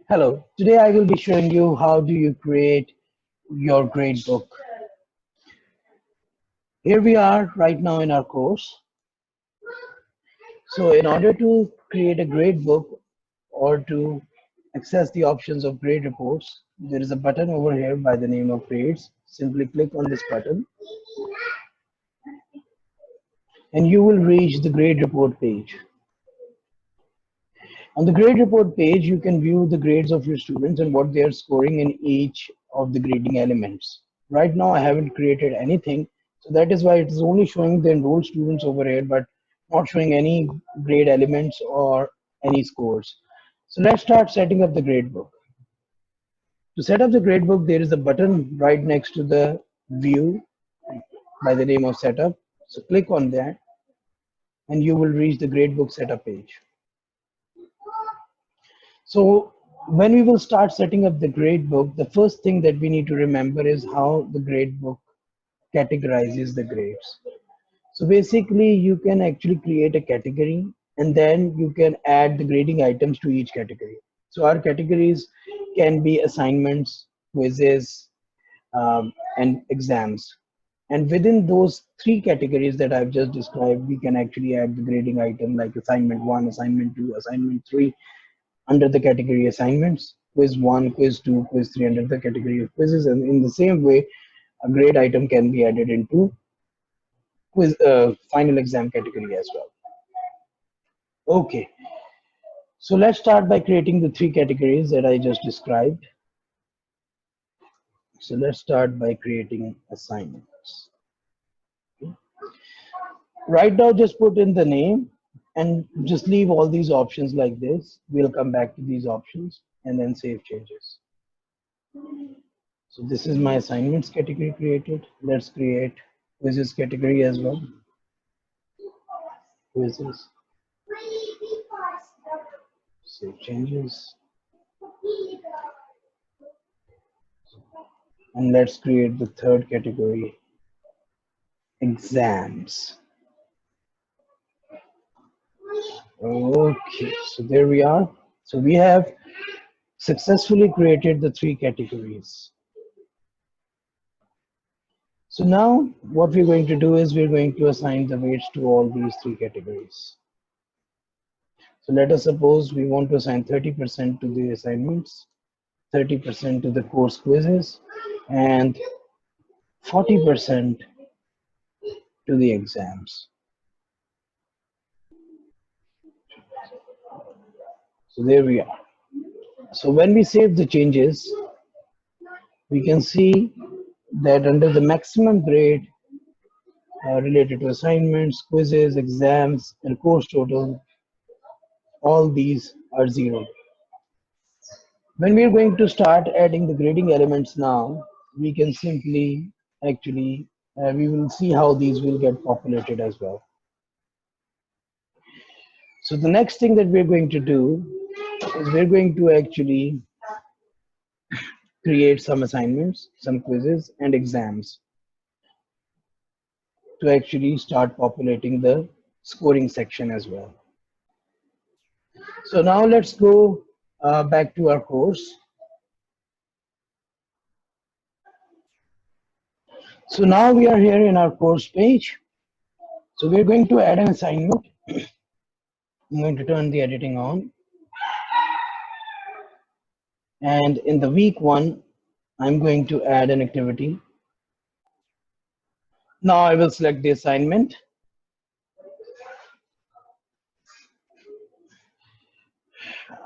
Hello, today I will be showing you how do you create your gradebook. Here we are right now in our course. So in order to create a gradebook or to access the options of grade reports, there is a button over here by the name of grades. Simply click on this button and you will reach the grade report page. On the grade report page, you can view the grades of your students and what they are scoring in each of the grading elements. Right now, I haven't created anything, so that is why it is only showing the enrolled students over here, but not showing any grade elements or any scores. So let's start setting up the gradebook. To set up the gradebook, there is a button right next to the view by the name of setup. So click on that and you will reach the gradebook setup page. So when we will start setting up the gradebook, the first thing that we need to remember is how the gradebook categorizes the grades. So basically you can actually create a category and then you can add the grading items to each category. So our categories can be assignments, quizzes, and exams. And within those three categories that I've just described, we can actually add the grading item like assignment 1, assignment 2, assignment 3 under the category assignments, quiz 1, quiz 2, quiz 3 under the category of quizzes, and in the same way, a grade item can be added into quiz final exam category as well. Okay, so let's start by creating the three categories that I just described. So let's start by creating assignments. Right now, just put in the name and just leave all these options like this. We'll come back to these options and then save changes. So this is my assignments category created. Let's create quizzes category as well. Quizzes. Save changes. And let's create the third category, exams. Okay, so there we are. So we have successfully created the three categories. So now what we're going to do is we're going to assign the weights to all these three categories. So let us suppose we want to assign 30% to the assignments, 30% to the course quizzes, and 40% to the exams. So there we are. So when we save the changes, we can see that under the maximum grade related to assignments, quizzes, exams, and course total, all these are 0. When we are going to start adding the grading elements now, we can simply actually, we will see how these will get populated as well. So the next thing that we're going to do is we're going to actually create some assignments, some quizzes, and exams to actually start populating the scoring section as well. So now let's go back to our course. So now we are here in our course page. So we're going to add an assignment. I'm going to turn the editing on. And in the week 1, I'm going to add an activity. Now I will select the assignment.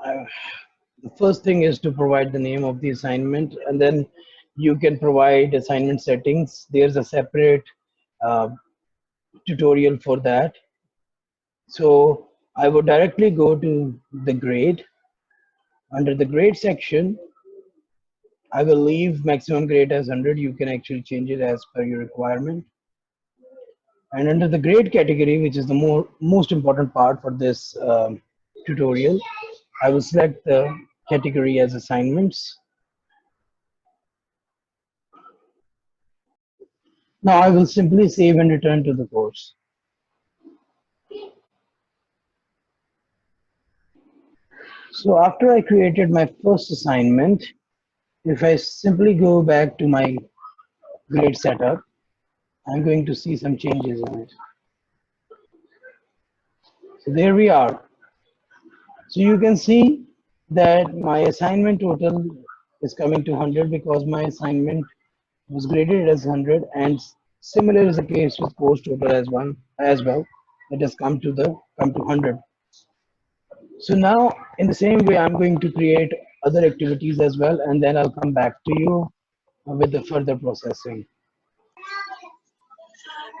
The first thing is to provide the name of the assignment, and then you can provide assignment settings. There's a separate tutorial for that. So I would directly go to the grade. Under the grade section, I will leave maximum grade as 100. You can actually change it as per your requirement. And under the grade category, which is the most important part for this tutorial, I will select the category as assignments. Now I will simply save and return to the course. So after I created my first assignment, if I simply go back to my grade setup, I'm going to see some changes in it. So there we are. So you can see that my assignment total is coming to 100 because my assignment was graded as 100, and similar is the case with course total as well. It has come to 100. So now in the same way, I'm going to create other activities as well, and then I'll come back to you with the further processing.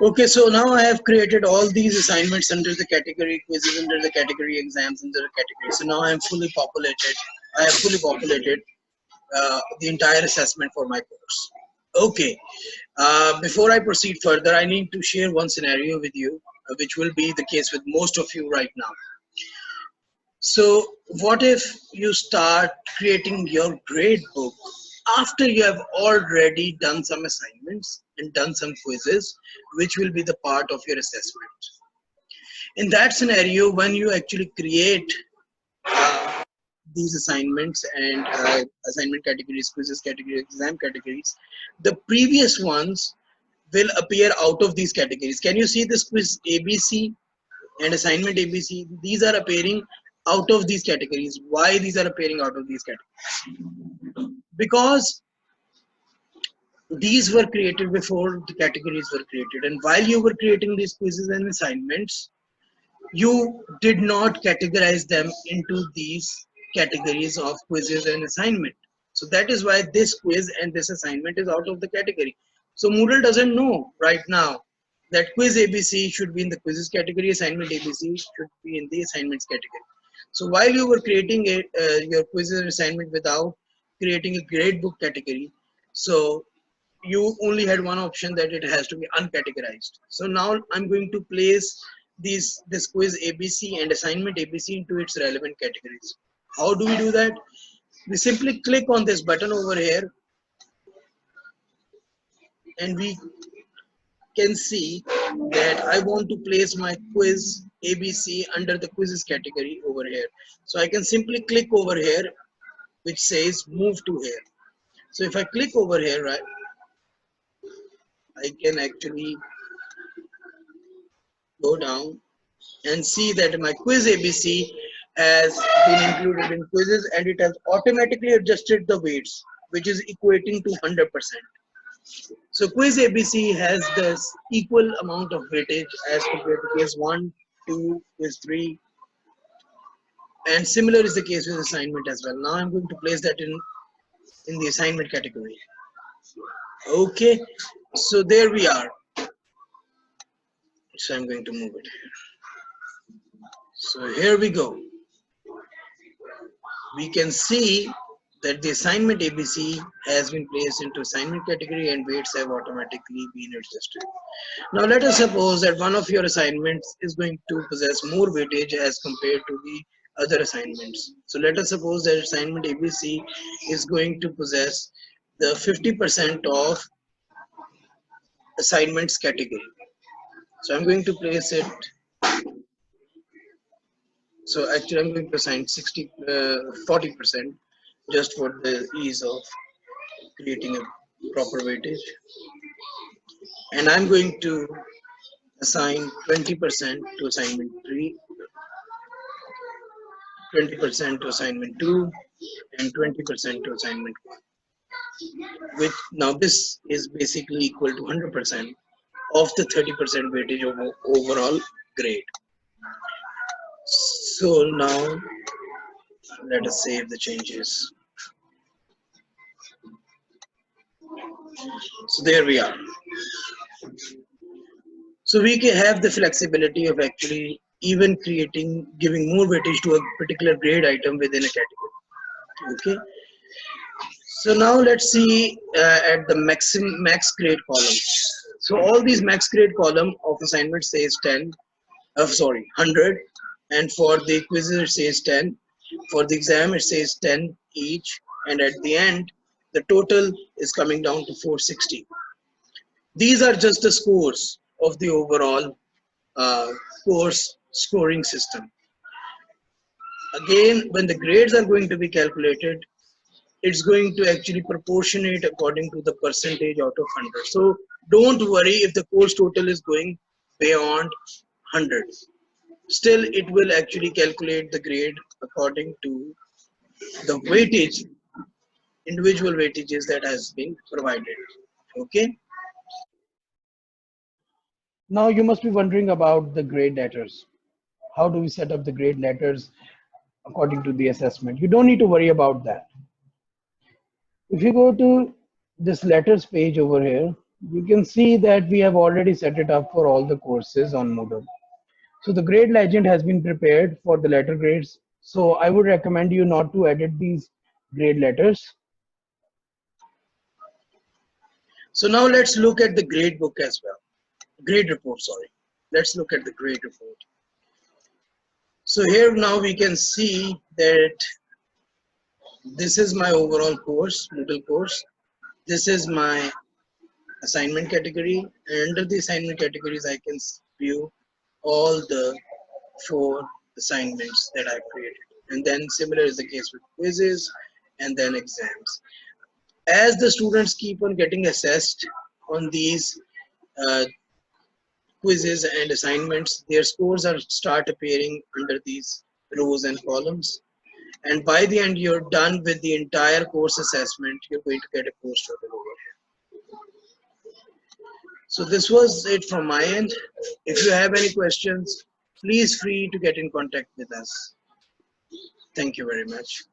Okay, so now I have created all these assignments under the category quizzes, under the category exams, under the category. So now I am fully populated. I have fully populated the entire assessment for my course. Okay, before I proceed further, I need to share one scenario with you, which will be the case with most of you right now. So, what if you start creating your grade book after you have already done some assignments and done some quizzes, which will be the part of your assessment? In that scenario, when you actually create uh, these assignments and assignment categories, quizzes categories, exam categories, the previous ones will appear out of these categories. Can you see this quiz ABC and assignment ABC? These are appearing out of these categories. Why these are appearing out of these categories? Because these were created before the categories were created, and while you were creating these quizzes and assignments, you did not categorize them into these categories of quizzes and assignment. So that is why this quiz and this assignment is out of the category. So Moodle doesn't know right now that quiz ABC should be in the quizzes category, assignment ABC should be in the assignments category. So while you were creating your quizzes and assignment without creating a grade book category, so you only had one option, that it has to be uncategorized. So now I'm going to place this quiz ABC and assignment ABC into its relevant categories. How do we do that? We simply click on this button over here, and we can see that I want to place my quiz ABC under the quizzes category over here. So I can simply click over here, which says move to here. So if I click over here, right, I can actually go down and see that my quiz ABC has been included in quizzes, and it has automatically adjusted the weights, which is equating to 100%. So quiz ABC has this equal amount of weightage as compared to quiz 1, 2, quiz 3, and similar is the case with assignment as well. Now I'm going to place that in the assignment category. Okay, so there we are. So I'm going to move it. So here we go. We can see that the assignment ABC has been placed into assignment category and weights have automatically been adjusted. Now let us suppose that one of your assignments is going to possess more weightage as compared to the other assignments. So let us suppose that assignment ABC is going to possess the 50% of assignments category. So I'm going to place it. So actually I'm going to assign 40% just for the ease of creating a proper weightage, and I'm going to assign 20% to assignment 3, 20% to assignment 2, and 20% to assignment 1, which now this is basically equal to 100% of the 30% weightage of overall grade. So now let us save the changes. So there we are. So we can have the flexibility of actually even giving more weightage to a particular grade item within a category. Okay. So now let's see at the max grade column. So all these max grade column of assignment says 10, sorry, 100, and for the quizzes it says 10. For the exam it says 10 each, and at the end the total is coming down to 460. These are just the scores of the overall course scoring system. Again, when the grades are going to be calculated, it's going to actually proportionate according to the percentage out of 100. So don't worry if the course total is going beyond 100. Still, it will actually calculate the grade according to the weightage, individual weightages that has been provided. Okay. Now you must be wondering about the grade letters. How do we set up the grade letters according to the assessment? You don't need to worry about that. If you go to this letters page over here, you can see that we have already set it up for all the courses on Moodle. So the grade legend has been prepared for the letter grades. So I would recommend you not to edit these grade letters. So now let's look at the grade book as well. Grade report, sorry. Let's look at the grade report. So here now we can see that this is my overall course, Moodle course. This is my assignment category, and under the assignment categories I can view all the 4 assignments that I've created. And then similar is the case with quizzes and then exams. As the students keep on getting assessed on these uh, quizzes and assignments, their scores are start appearing under these rows and columns. And by the end, you're done with the entire course assessment. You're going to get a course total over here. So this was it from my end. If you have any questions, please free to get in contact with us. Thank you very much.